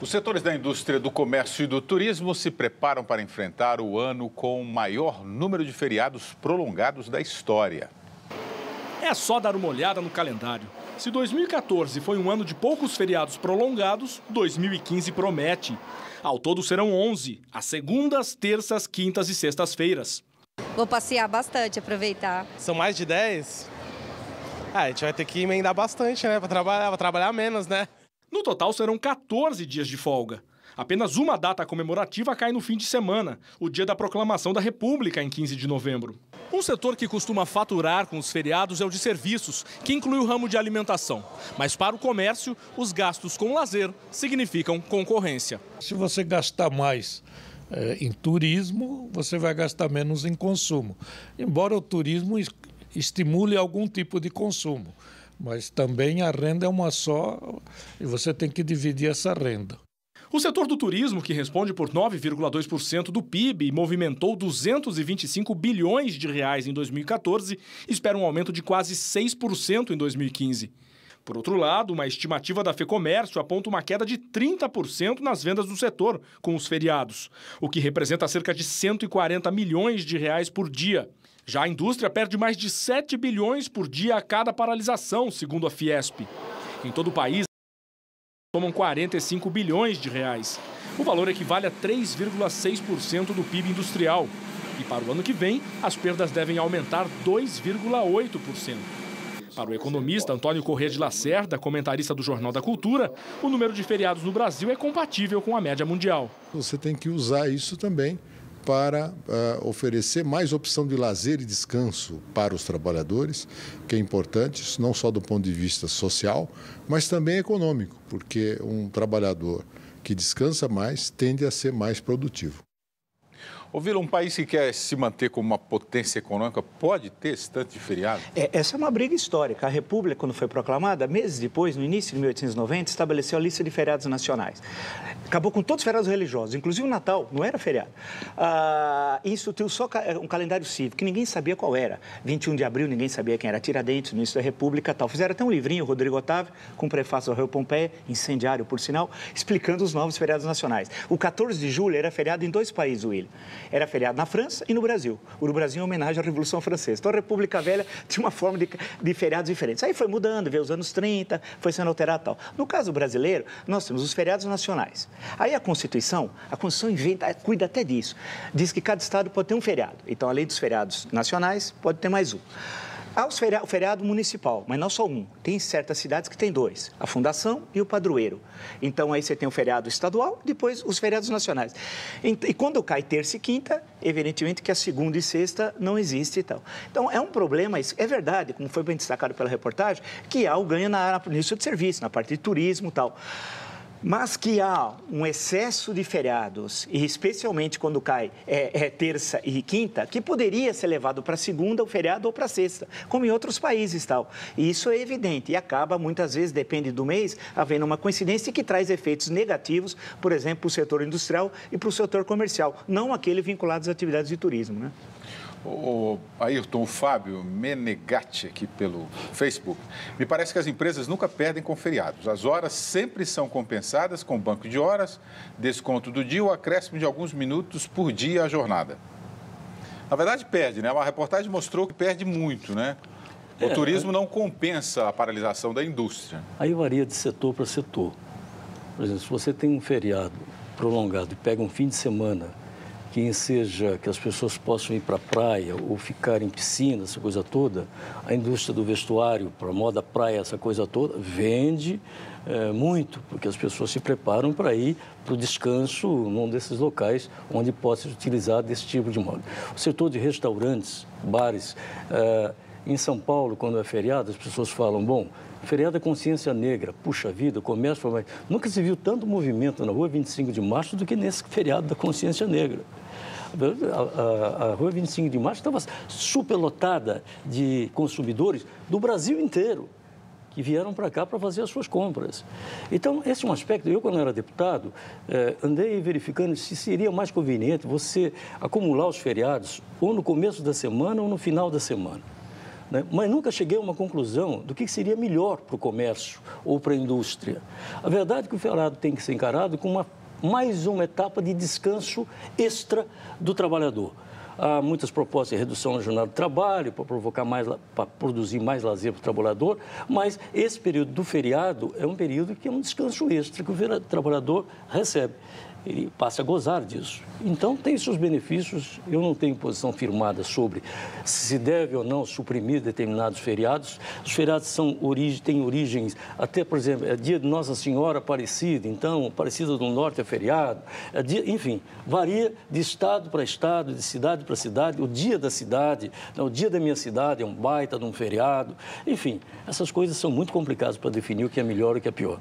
Os setores da indústria do comércio e do turismo se preparam para enfrentar o ano com o maior número de feriados prolongados da história. É só dar uma olhada no calendário. Se 2014 foi um ano de poucos feriados prolongados, 2015 promete. Ao todo serão 11, às segundas, terças, quintas e sextas-feiras. Vou passear bastante, aproveitar. São mais de 10? A gente vai ter que emendar bastante, né? Para trabalhar menos, né? No total serão 14 dias de folga. Apenas uma data comemorativa cai no fim de semana, o dia da proclamação da República, em 15 de novembro. Um setor que costuma faturar com os feriados é o de serviços, que inclui o ramo de alimentação. Mas para o comércio, os gastos com lazer significam concorrência. Se você gastar mais em turismo, você vai gastar menos em consumo. Embora o turismo estimule algum tipo de consumo, mas também a renda é uma só e você tem que dividir essa renda. O setor do turismo, que responde por 9,2% do PIB e movimentou 225 bilhões de reais em 2014, espera um aumento de quase 6% em 2015. Por outro lado, uma estimativa da FEComércio aponta uma queda de 30% nas vendas do setor com os feriados, o que representa cerca de 140 milhões de reais por dia. Já a indústria perde mais de 7 bilhões por dia a cada paralisação, segundo a Fiesp. Em todo o país, somam 45 bilhões de reais. O valor equivale a 3,6% do PIB industrial. E para o ano que vem, as perdas devem aumentar 2,8%. Para o economista Antônio Corrêa de Lacerda, comentarista do Jornal da Cultura, o número de feriados no Brasil é compatível com a média mundial. Você tem que usar isso também para oferecer mais opção de lazer e descanso para os trabalhadores, que é importante, isso não só do ponto de vista social, mas também econômico, porque um trabalhador que descansa mais tende a ser mais produtivo. Ô Vila, um país que quer se manter como uma potência econômica pode ter esse tanto de feriado? Essa é uma briga histórica. A República, quando foi proclamada, meses depois, no início de 1890, estabeleceu a lista de feriados nacionais. Acabou com todos os feriados religiosos, inclusive o Natal, não era feriado. E instituiu só um calendário cívico, que ninguém sabia qual era. 21 de abril, ninguém sabia quem era Tiradentes, no início da República tal. Fizeram até um livrinho, Rodrigo Otávio, com prefácio ao Rei Pompeia, incendiário, por sinal, explicando os novos feriados nacionais. O 14 de julho era feriado em 2 países, William. Era feriado na França e no Brasil. O Brasil em homenagem à Revolução Francesa. Então, a República Velha tinha uma forma de feriados diferentes. Aí foi mudando, veio os anos 30, foi sendo alterado e tal. No caso brasileiro, nós temos os feriados nacionais. Aí a Constituição cuida até disso. Diz que cada estado pode ter um feriado. Então, além dos feriados nacionais, pode ter mais um. Há o feriado municipal, mas não só um. Tem certas cidades que tem 2, a fundação e o padroeiro. Então, aí você tem o feriado estadual, depois os feriados nacionais. E quando cai terça e quinta, evidentemente que a segunda e sexta não existe e tal. Então, é um problema, isso é verdade, como foi bem destacado pela reportagem, que há o ganho na indústria de serviço, na parte de turismo e tal. Mas que há um excesso de feriados, e especialmente quando cai terça e quinta, que poderia ser levado para segunda, o feriado, ou para sexta, como em outros países tal. E isso é evidente e acaba, muitas vezes, depende do mês, havendo uma coincidência que traz efeitos negativos, por exemplo, para o setor industrial e para o setor comercial, não aquele vinculado às atividades de turismo, né? O Ayrton, o Fábio Menegatti, aqui pelo Facebook, me parece que as empresas nunca perdem com feriados. As horas sempre são compensadas com banco de horas, desconto do dia ou acréscimo de alguns minutos por dia à jornada. Na verdade, perde, né? Uma reportagem mostrou que perde muito, né? O turismo não compensa a paralisação da indústria. Aí varia de setor para setor. Por exemplo, se você tem um feriado prolongado e pega um fim de semana que enseja que as pessoas possam ir para a praia ou ficar em piscina, essa coisa toda, a indústria do vestuário, para moda praia, essa coisa toda, vende muito, porque as pessoas se preparam para ir para o descanso num desses locais onde pode ser utilizado desse tipo de moda. O setor de restaurantes, bares, em São Paulo, quando é feriado, as pessoas falam, bom, feriado é consciência negra, puxa vida, o comércio... Mas nunca se viu tanto movimento na Rua 25 de Março do que nesse feriado da consciência negra. A Rua 25 de Março estava superlotada de consumidores do Brasil inteiro que vieram para cá para fazer as suas compras. Então, esse é um aspecto. Eu, quando era deputado, andei verificando se seria mais conveniente você acumular os feriados ou no começo da semana ou no final da semana. né? Mas nunca cheguei a uma conclusão do que seria melhor para o comércio ou para a indústria. A verdade é que o feriado tem que ser encarado como mais uma etapa de descanso extra do trabalhador. Há muitas propostas de redução na jornada de trabalho, para produzir mais lazer para o trabalhador, mas esse período do feriado é um período que é um descanso extra que o trabalhador recebe. Ele passa a gozar disso. Então, tem seus benefícios. Eu não tenho posição firmada sobre se deve ou não suprimir determinados feriados. Os feriados têm origens, até, por exemplo, é dia de Nossa Senhora Aparecida, então, Aparecida do Norte é feriado. Enfim, varia de estado para estado, de cidade para cidade. O dia da cidade, o dia da minha cidade é um baita de um feriado. Enfim, essas coisas são muito complicadas para definir o que é melhor e o que é pior.